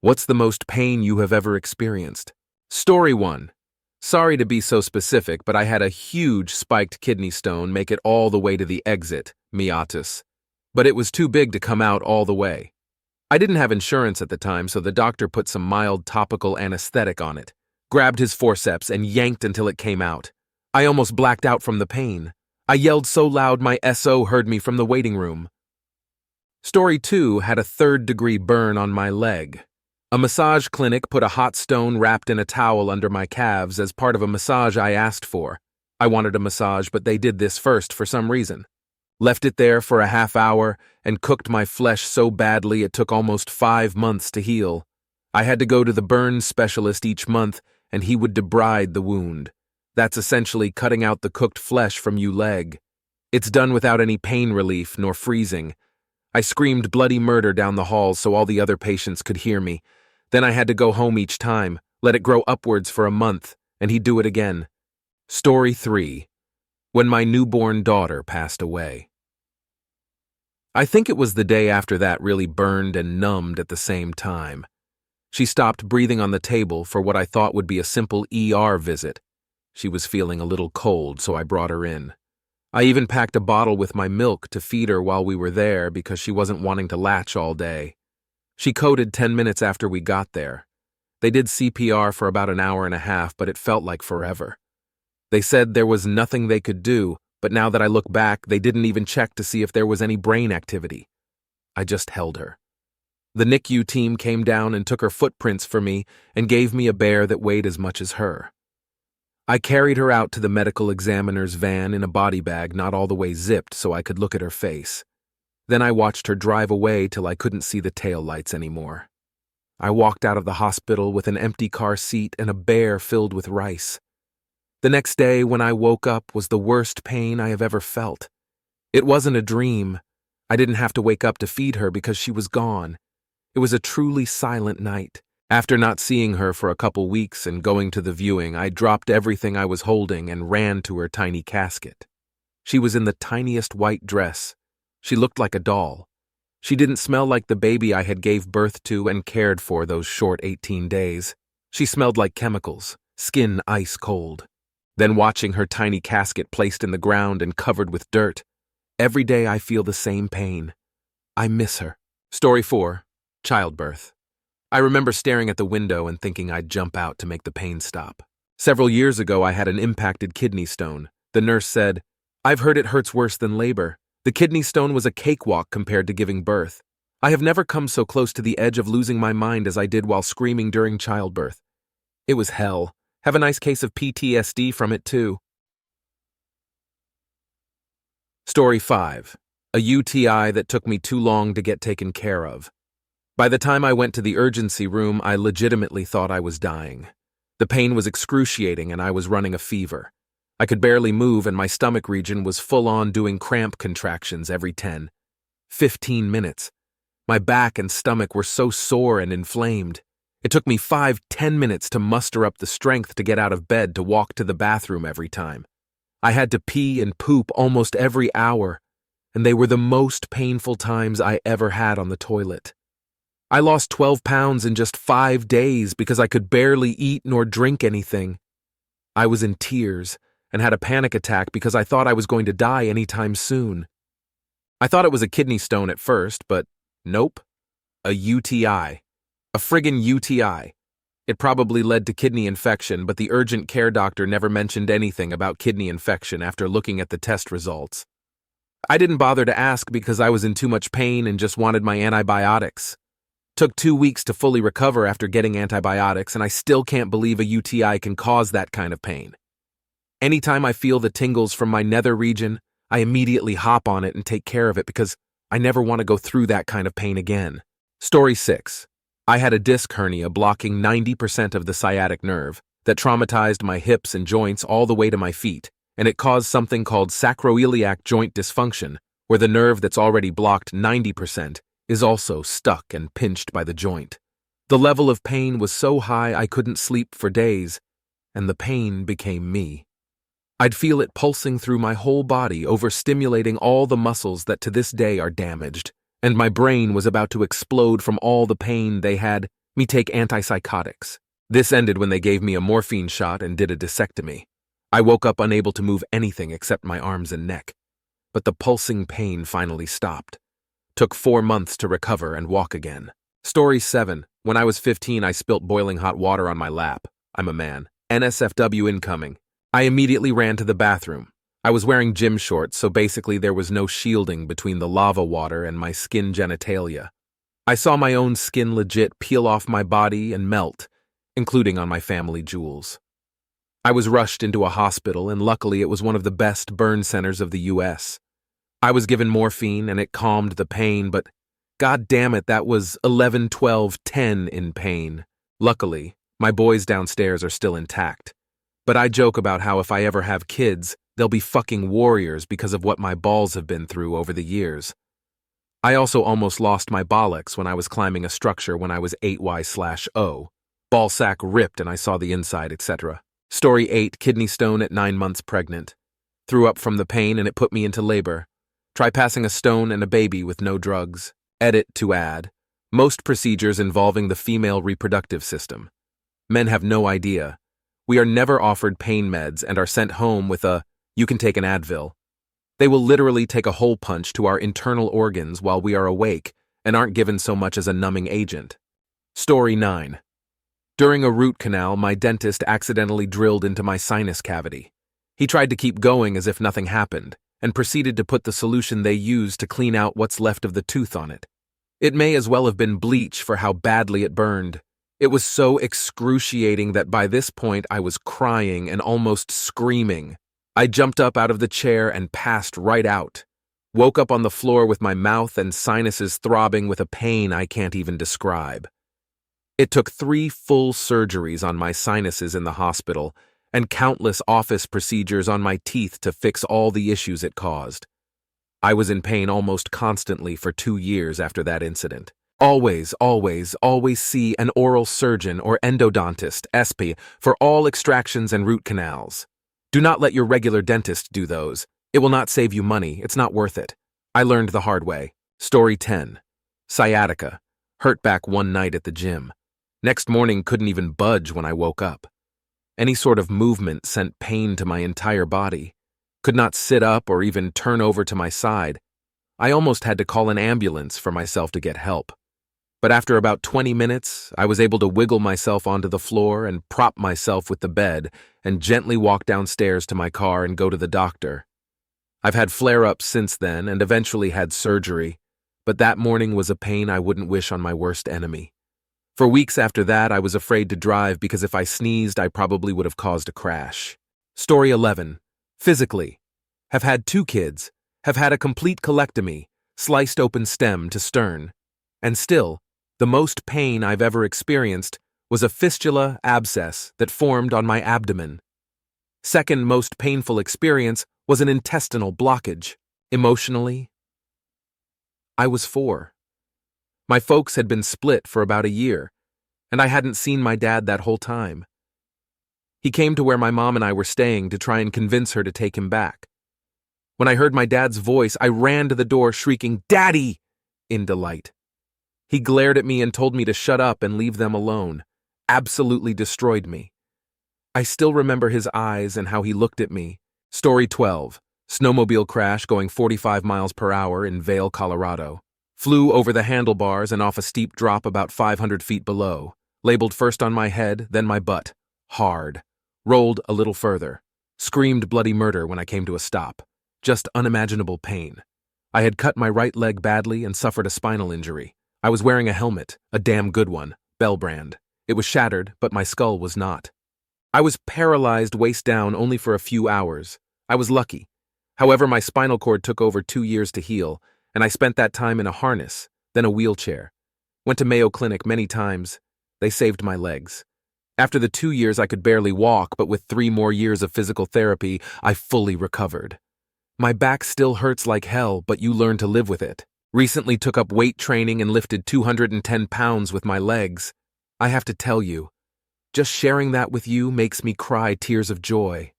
What's the most pain you have ever experienced? Story 1. Sorry to be so specific, but I had a huge spiked kidney stone make it all the way to the exit, meatus. But it was too big to come out all the way. I didn't have insurance at the time, so the doctor put some mild topical anesthetic on it, grabbed his forceps, and yanked until it came out. I almost blacked out from the pain. I yelled so loud my SO heard me from the waiting room. Story 2 had a 3rd-degree burn on my leg. A massage clinic put a hot stone wrapped in a towel under my calves as part of a massage I asked for. I wanted a massage, but they did this first for some reason. Left it there for a half hour and cooked my flesh so badly it took almost 5 months to heal. I had to go to the burn specialist each month and he would debride the wound. That's essentially cutting out the cooked flesh from your leg. It's done without any pain relief nor freezing. I screamed bloody murder down the hall so all the other patients could hear me. Then I had to go home each time, let it grow upwards for a month, and he'd do it again. Story 3. When my newborn daughter passed away. I think it was the day after that really burned and numbed at the same time. She stopped breathing on the table for what I thought would be a simple ER visit. She was feeling a little cold, so I brought her in. I even packed a bottle with my milk to feed her while we were there because she wasn't wanting to latch all day. She coded 10 minutes after we got there. They did CPR for about an hour and a half, but it felt like forever. They said there was nothing they could do, but now that I look back, they didn't even check to see if there was any brain activity. I just held her. The NICU team came down and took her footprints for me and gave me a bear that weighed as much as her. I carried her out to the medical examiner's van in a body bag not all the way zipped so I could look at her face. Then I watched her drive away till I couldn't see the taillights anymore. I walked out of the hospital with an empty car seat and a bear filled with rice. The next day when I woke up was the worst pain I have ever felt. It wasn't a dream. I didn't have to wake up to feed her because she was gone. It was a truly silent night. After not seeing her for a couple weeks and going to the viewing, I dropped everything I was holding and ran to her tiny casket. She was in the tiniest white dress. She looked like a doll. She didn't smell like the baby I had gave birth to and cared for those short 18 days. She smelled like chemicals, skin ice cold. Then watching her tiny casket placed in the ground and covered with dirt, every day I feel the same pain. I miss her. Story 4. Childbirth. I remember staring at the window and thinking I'd jump out to make the pain stop. Several years ago, I had an impacted kidney stone. The nurse said, "I've heard it hurts worse than labor." The kidney stone was a cakewalk compared to giving birth. I have never come so close to the edge of losing my mind as I did while screaming during childbirth. It was hell. Have a nice case of PTSD from it, too. Story 5. A UTI that took me too long to get taken care of. By the time I went to the urgency room, I legitimately thought I was dying. The pain was excruciating and I was running a fever. I could barely move and my stomach region was full on doing cramp contractions every 10, 15 minutes. My back and stomach were so sore and inflamed. It took me 5-10 minutes to muster up the strength to get out of bed to walk to the bathroom every time. I had to pee and poop almost every hour, and they were the most painful times I ever had on the toilet. I lost 12 pounds in just 5 days because I could barely eat nor drink anything. I was in tears and had a panic attack because I thought I was going to die anytime soon. I thought it was a kidney stone at first, but nope. A UTI. A friggin' UTI. It probably led to kidney infection, but the urgent care doctor never mentioned anything about kidney infection after looking at the test results. I didn't bother to ask because I was in too much pain and just wanted my antibiotics. Took 2 weeks to fully recover after getting antibiotics, and I still can't believe a UTI can cause that kind of pain. Anytime I feel the tingles from my nether region, I immediately hop on it and take care of it because I never want to go through that kind of pain again. Story 6. I had a disc hernia blocking 90% of the sciatic nerve that traumatized my hips and joints all the way to my feet, and it caused something called sacroiliac joint dysfunction, where the nerve that's already blocked 90% is also stuck and pinched by the joint. The level of pain was so high I couldn't sleep for days, and the pain became me. I'd feel it pulsing through my whole body, overstimulating all the muscles that to this day are damaged, and my brain was about to explode from all the pain they had me take antipsychotics. This ended when they gave me a morphine shot and did a discectomy. I woke up unable to move anything except my arms and neck. But the pulsing pain finally stopped. Took 4 months to recover and walk again. Story 7. When I was 15, I spilt boiling hot water on my lap. I'm a man. NSFW incoming. I immediately ran to the bathroom. I was wearing gym shorts, so basically there was no shielding between the lava water and my skin genitalia. I saw my own skin legit peel off my body and melt, including on my family jewels. I was rushed into a hospital, and luckily it was one of the best burn centers of the US. I was given morphine and it calmed the pain, but god damn it, that was 11, 12, 10 in pain. Luckily, my boys downstairs are still intact. But I joke about how if I ever have kids, they'll be fucking warriors because of what my balls have been through over the years. I also almost lost my bollocks when I was climbing a structure when I was 8Y/O. Ball sack ripped and I saw the inside, etc. Story 8. Kidney stone at 9 months pregnant. Threw up from the pain and it put me into labor. Try passing a stone and a baby with no drugs. Edit to add. Most procedures involving the female reproductive system. Men have no idea. We are never offered pain meds and are sent home with a, you can take an Advil. They will literally take a hole punch to our internal organs while we are awake and aren't given so much as a numbing agent. Story 9. During a root canal, my dentist accidentally drilled into my sinus cavity. He tried to keep going as if nothing happened, and proceeded to put the solution they used to clean out what's left of the tooth on it. It may as well have been bleach for how badly it burned. It was so excruciating that by this point I was crying and almost screaming. I jumped up out of the chair and passed right out. Woke up on the floor with my mouth and sinuses throbbing with a pain I can't even describe. It took 3 full surgeries on my sinuses in the hospital and countless office procedures on my teeth to fix all the issues it caused. I was in pain almost constantly for 2 years after that incident. Always, always, always see an oral surgeon or endodontist, SP, for all extractions and root canals. Do not let your regular dentist do those. It will not save you money. It's not worth it. I learned the hard way. Story 10. Sciatica. Hurt back one night at the gym. Next morning couldn't even budge when I woke up. Any sort of movement sent pain to my entire body. Could not sit up or even turn over to my side. I almost had to call an ambulance for myself to get help. But after about 20 minutes, I was able to wiggle myself onto the floor and prop myself with the bed and gently walk downstairs to my car and go to the doctor. I've had flare-ups since then and eventually had surgery, but that morning was a pain I wouldn't wish on my worst enemy. For weeks after that, I was afraid to drive because if I sneezed, I probably would have caused a crash. Story 11. Physically. Have had 2 kids. Have had a complete colectomy, sliced open stem to stern. And still, the most pain I've ever experienced was a fistula abscess that formed on my abdomen. Second most painful experience was an intestinal blockage. Emotionally, I was 4. My folks had been split for about a year, and I hadn't seen my dad that whole time. He came to where my mom and I were staying to try and convince her to take him back. When I heard my dad's voice, I ran to the door shrieking, "Daddy!" in delight. He glared at me and told me to shut up and leave them alone. Absolutely destroyed me. I still remember his eyes and how he looked at me. Story 12. Snowmobile crash going 45 miles per hour in Vail, Colorado. Flew over the handlebars and off a steep drop about 500 feet below. Labeled first on my head, then my butt. Hard. Rolled a little further. Screamed bloody murder when I came to a stop. Just unimaginable pain. I had cut my right leg badly and suffered a spinal injury. I was wearing a helmet, a damn good one, Bell brand. It was shattered, but my skull was not. I was paralyzed waist down only for a few hours. I was lucky. However, my spinal cord took over 2 years to heal, and I spent that time in a harness, then a wheelchair. Went to Mayo Clinic many times. They saved my legs. After the 2 years, I could barely walk, but with 3 more years of physical therapy, I fully recovered. My back still hurts like hell, but you learn to live with it. Recently took up weight training and lifted 210 pounds with my legs. I have to tell you, just sharing that with you makes me cry tears of joy.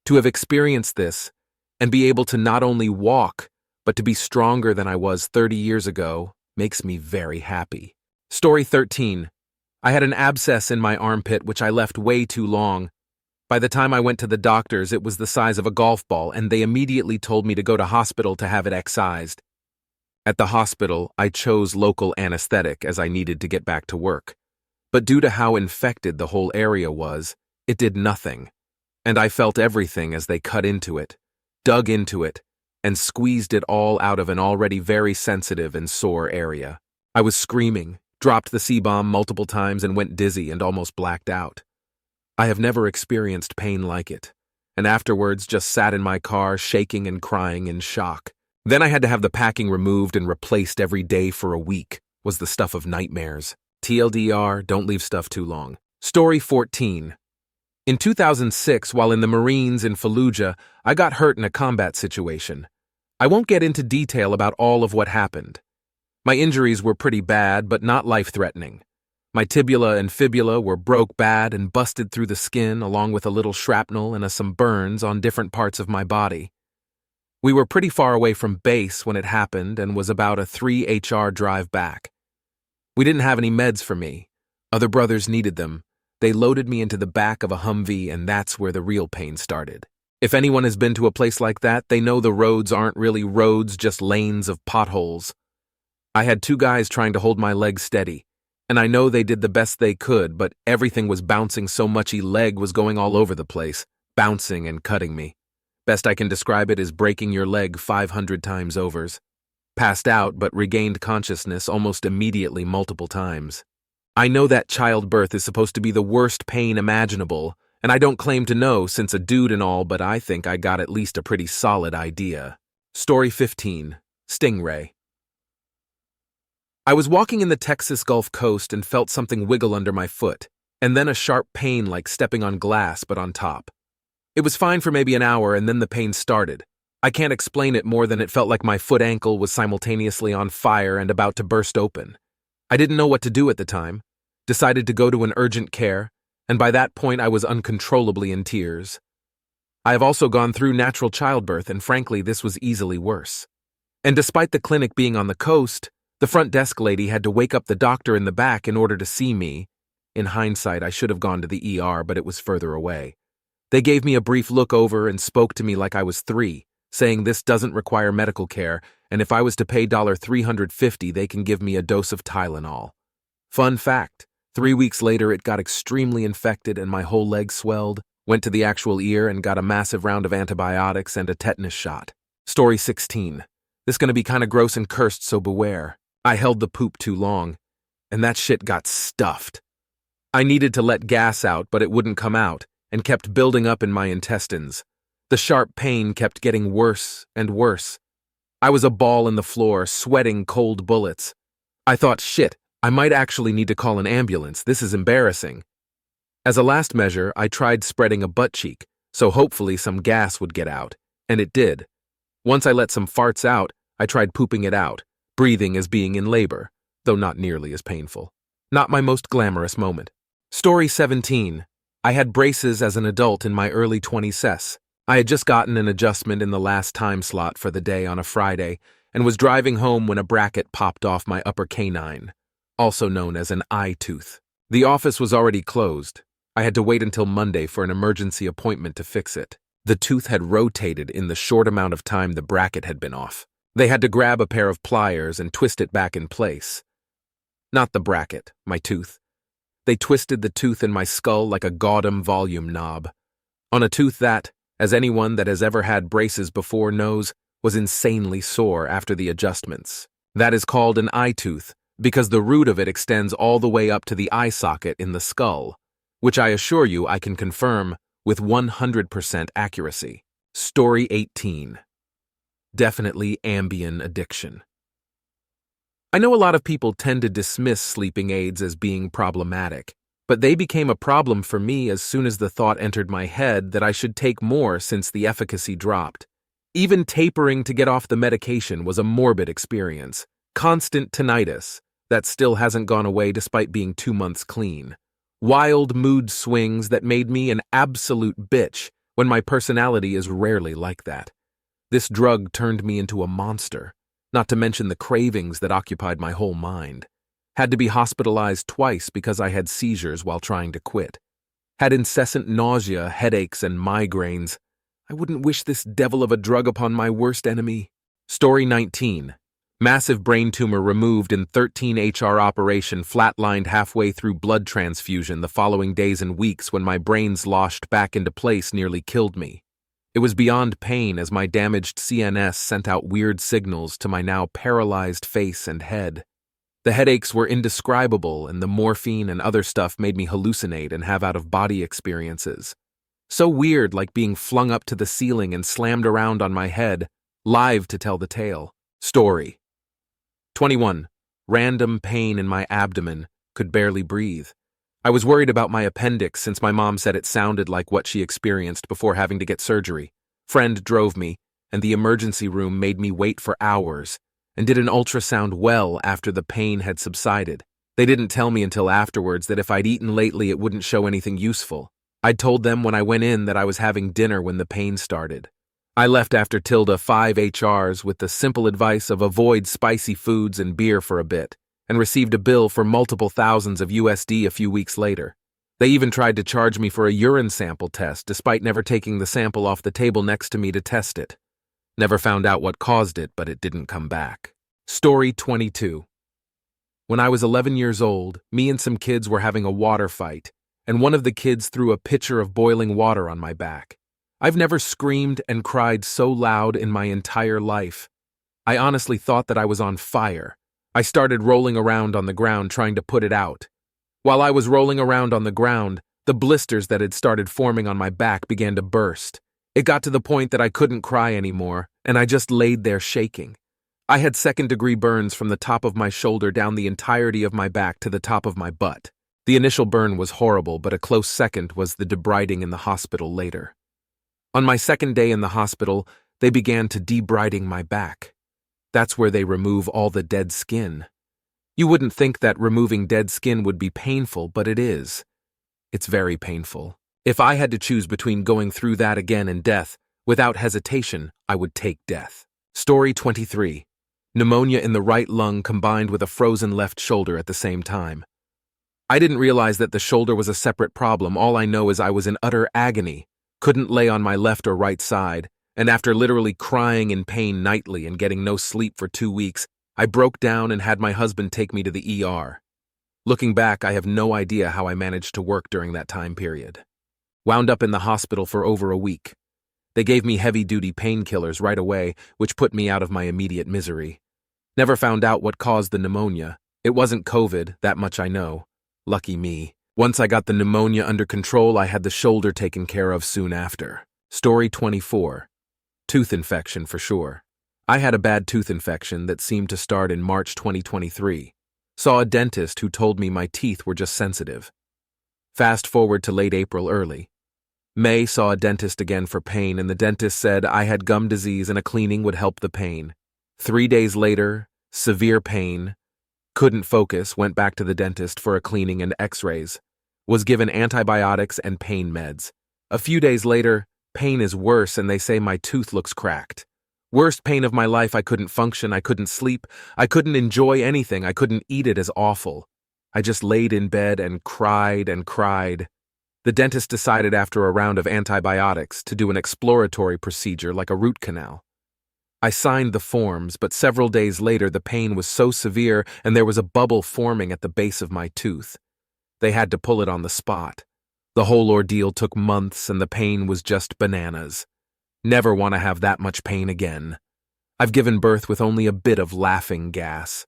To have experienced this, and be able to not only walk, but to be stronger than I was 30 years ago, makes me very happy. Story 13. I had an abscess in my armpit which I left way too long. By the time I went to the doctors, it was the size of a golf ball, and they immediately told me to go to hospital to have it excised. At the hospital, I chose local anesthetic as I needed to get back to work. But due to how infected the whole area was, it did nothing, and I felt everything as they cut into it, dug into it, and squeezed it all out of an already very sensitive and sore area. I was screaming, dropped the C-bomb multiple times, and went dizzy and almost blacked out. I have never experienced pain like it, and afterwards just sat in my car shaking and crying in shock. Then I had to have the packing removed and replaced every day for a week. Was the stuff of nightmares. TLDR, don't leave stuff too long. Story 14. In 2006, while in the Marines in Fallujah, I got hurt in a combat situation. I won't get into detail about all of what happened. My injuries were pretty bad, but not life-threatening. My tibia and fibula were broke bad and busted through the skin, along with a little shrapnel and some burns on different parts of my body. We were pretty far away from base when it happened and was about a 3 HR drive back. We didn't have any meds for me. Other brothers needed them. They loaded me into the back of a Humvee, and that's where the real pain started. If anyone has been to a place like that, they know the roads aren't really roads, just lanes of potholes. I had 2 guys trying to hold my leg steady, and I know they did the best they could, but everything was bouncing so much leg was going all over the place, bouncing and cutting me. Best I can describe it is breaking your leg 500 times overs. Passed out, but regained consciousness almost immediately multiple times. I know that childbirth is supposed to be the worst pain imaginable, and I don't claim to know since a dude and all, but I think I got at least a pretty solid idea. Story 15. Stingray. I was walking in the Texas Gulf Coast and felt something wiggle under my foot, and then a sharp pain like stepping on glass but on top. It was fine for maybe an hour, and then the pain started. I can't explain it more than it felt like my foot ankle was simultaneously on fire and about to burst open. I didn't know what to do at the time, decided to go to an urgent care, and by that point I was uncontrollably in tears. I have also gone through natural childbirth, and frankly this was easily worse. And despite the clinic being on the coast, the front desk lady had to wake up the doctor in the back in order to see me. In hindsight, I should have gone to the ER, but it was further away. They gave me a brief look over and spoke to me like I was 3, saying this doesn't require medical care, and if I was to pay $350, they can give me a dose of Tylenol. Fun fact, 3 weeks later it got extremely infected and my whole leg swelled, went to the actual ear and got a massive round of antibiotics and a tetanus shot. Story 16. This is gonna be kinda gross and cursed, so beware. I held the poop too long, and that shit got stuffed. I needed to let gas out, but it wouldn't come out, and kept building up in my intestines. The sharp pain kept getting worse and worse. I was a ball in the floor, sweating cold bullets. I thought, shit, I might actually need to call an ambulance, this is embarrassing. As a last measure, I tried spreading a butt cheek, so hopefully some gas would get out, and it did. Once I let some farts out, I tried pooping it out, breathing as being in labor, though not nearly as painful. Not my most glamorous moment. Story 17. I had braces as an adult in my early 20s. I had just gotten an adjustment in the last time slot for the day on a Friday and was driving home when a bracket popped off my upper canine, also known as an eye tooth. The office was already closed. I had to wait until Monday for an emergency appointment to fix it. The tooth had rotated in the short amount of time the bracket had been off. They had to grab a pair of pliers and twist it back in place. Not the bracket, my tooth. They twisted the tooth in my skull like a Gaudium volume knob. On a tooth that, as anyone that has ever had braces before knows, was insanely sore after the adjustments. That is called an eye tooth, because the root of it extends all the way up to the eye socket in the skull, which I assure you I can confirm with 100% accuracy. Story 18. Definitely Ambien addiction. I know a lot of people tend to dismiss sleeping aids as being problematic, but they became a problem for me as soon as the thought entered my head that I should take more since the efficacy dropped. Even tapering to get off the medication was a morbid experience. Constant tinnitus that still hasn't gone away despite being 2 months clean. Wild mood swings that made me an absolute bitch when my personality is rarely like that. This drug turned me into a monster, not to mention the cravings that occupied my whole mind. Had to be hospitalized twice because I had seizures while trying to quit. Had incessant nausea, headaches, and migraines. I wouldn't wish this devil of a drug upon my worst enemy. Story 19. Massive brain tumor removed in 13HR operation flatlined halfway through blood transfusion the following days and weeks when my brain sloshed back into place nearly killed me. It was beyond pain as my damaged CNS sent out weird signals to my now paralyzed face and head. The headaches were indescribable and the morphine and other stuff made me hallucinate and have out-of-body experiences. So weird, like being flung up to the ceiling and slammed around on my head, live to tell the tale. Story 21. Random pain in my abdomen, could barely breathe. I was worried about my appendix since my mom said it sounded like what she experienced before having to get surgery. Friend drove me, and the emergency room made me wait for hours, and did an ultrasound well after the pain had subsided. They didn't tell me until afterwards that if I'd eaten lately it wouldn't show anything useful. I'd told them when I went in that I was having dinner when the pain started. I left after tilde 5 HRs with the simple advice of avoid spicy foods and beer for a bit, and received a bill for multiple thousands of USD a few weeks later. They even tried to charge me for a urine sample test despite never taking the sample off the table next to me to test it. Never found out what caused it, but it didn't come back. Story 22. When I was 11 years old, me and some kids were having a water fight, and one of the kids threw a pitcher of boiling water on my back. I've never screamed and cried so loud in my entire life. I honestly thought that I was on fire. I started rolling around on the ground trying to put it out. While I was rolling around on the ground, the blisters that had started forming on my back began to burst. It got to the point that I couldn't cry anymore, and I just laid there shaking. I had second-degree burns from the top of my shoulder down the entirety of my back to the top of my butt. The initial burn was horrible, but a close second was the debriding in the hospital later. On my second day in the hospital, they began to debriding my back. That's where they remove all the dead skin. You wouldn't think that removing dead skin would be painful, but it is. It's very painful. If I had to choose between going through that again and death, without hesitation, I would take death. Story 23. Pneumonia in the right lung combined with a frozen left shoulder at the same time. I didn't realize that the shoulder was a separate problem. All I know is I was in utter agony, couldn't lay on my left or right side, and after literally crying in pain nightly and getting no sleep for 2 weeks, I broke down and had my husband take me to the ER. Looking back, I have no idea how I managed to work during that time period. Wound up in the hospital for over a week. They gave me heavy-duty painkillers right away, which put me out of my immediate misery. Never found out what caused the pneumonia. It wasn't COVID, that much I know. Lucky me. Once I got the pneumonia under control, I had the shoulder taken care of soon after. Story 24. Tooth infection for sure. I had a bad tooth infection that seemed to start in March 2023. Saw a dentist who told me my teeth were just sensitive. Fast forward to late April early. May saw a dentist again for pain, and the dentist said I had gum disease and a cleaning would help the pain. 3 days later, severe pain. Couldn't focus, went back to the dentist for a cleaning and x-rays. Was given antibiotics and pain meds. A few days later, pain is worse and they say my tooth looks cracked. Worst pain of my life. I couldn't function, I couldn't sleep, I couldn't enjoy anything, I couldn't eat. It is awful. I just laid in bed and cried and cried. The dentist decided after a round of antibiotics to do an exploratory procedure like a root canal. I signed the forms, but several days later the pain was so severe and there was a bubble forming at the base of my tooth. They had to pull it on the spot. The whole ordeal took months and the pain was just bananas. Never want to have that much pain again. I've given birth with only a bit of laughing gas.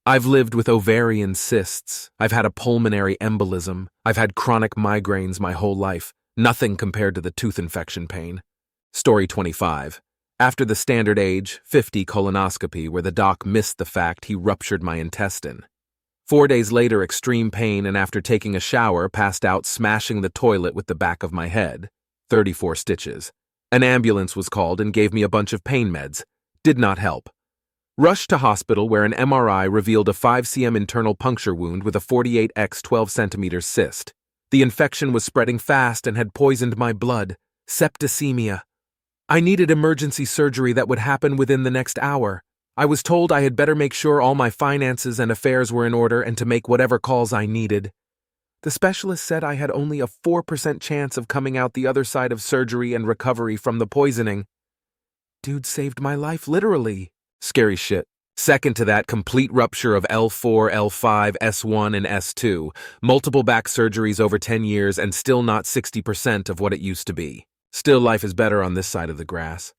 I've lived with ovarian cysts. I've had a pulmonary embolism. I've had chronic migraines my whole life. Nothing compared to the tooth infection pain. Story 25. After the standard age, 50 colonoscopy where the doc missed the fact he ruptured my intestine. 4 days later, extreme pain, and after taking a shower, passed out smashing the toilet with the back of my head. 34 stitches. An ambulance was called and gave me a bunch of pain meds. Did not help. Rushed to hospital where an MRI revealed a 5 cm internal puncture wound with a 48x 12 cm cyst. The infection was spreading fast and had poisoned my blood. Septicemia. I needed emergency surgery that would happen within the next hour. I was told I had better make sure all my finances and affairs were in order and to make whatever calls I needed. The specialist said I had only a 4% chance of coming out the other side of surgery and recovery from the poisoning. Dude saved my life, literally. Scary shit. Second to that, complete rupture of L4, L5, S1, and S2. Multiple back surgeries over 10 years and still not 60% of what it used to be. Still, life is better on this side of the grass.